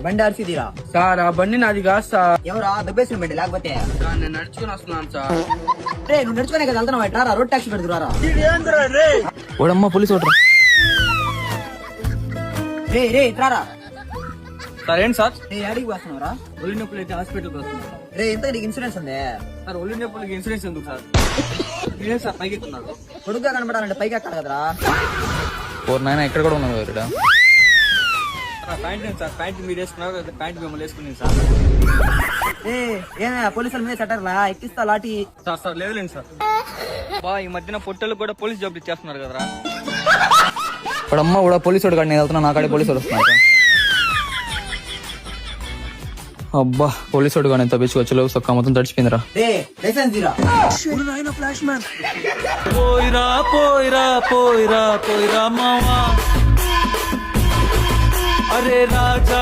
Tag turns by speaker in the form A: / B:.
A: బండి ఆర్సిదిరా.
B: సార్ ఆ బండి నాది కాదు సార్.
A: ఎవరా దెబ్బేసిన బండి లేకపోతే?
B: నేను నడుచుకుని వస్తున్నాను సార్.
A: నువ్వు నడుచుకునే కదా వెళ్తున్నావు, ఎట్లా రోడ్ ట్యాక్సీ పెడుతురారా?
C: ఓడమ్మ పోలీసు ఓడరా.
A: రే ఇట్రారా.
B: సార్ ఏంటి సార్?
A: అడిగి వస్తున్నావురా?
B: ఒళ్ళు నొప్పులు అయితే హాస్పిటల్కి వస్తున్నారు.
A: ఇంత నీకు ఇన్సూరెన్స్ ఉంది?
B: సార్ ఒళ్ళు నొప్పులకి ఇన్సూరెన్స్ ఎందుకు సార్? మీరే సార్ పైకి ఎత్తున్నారు.
A: పొడుగ్గా కనబడాలంటే పైకి ఎక్కడ కదరా?
C: ఓర్ నాయన ఇక్కడ కూడా ఉన్నాను ఇక్కడ.
B: ప్యాంట్ ఏంటి సార్? ప్యాంట్ మీరు వేసుకున్నారు కదా, ప్యాంట్ మిమ్మల్ని వేసుకున్నాను సార్.
A: ఏమే పోలీసుల మీద చట్టర్లా ఎక్కిస్తా లాఠీ.
B: సార్ లేదులేండి సార్. ఈ మధ్యన పొట్టలు కూడా పోలీస్ జాబ్ ఇచ్చేస్తున్నారు కదరా.
C: ఇప్పుడమ్మ కూడా పోలీసు వాడు కాదు, నేను వెళ్తున్నా, నా కాడే పోలీసు వాడు వస్తున్నాడు. అబ్బా పోలీసు వాడు కానీ ఎంత పిచ్చుకొచ్చలో సొక్క మొత్తం తడిచిపోయిందిరా.
A: లైసెన్స్ తీరా.
B: Flash man.
D: పోయిరా పోయిరా పోయిరా పోయిరా మావా, అరే రాజా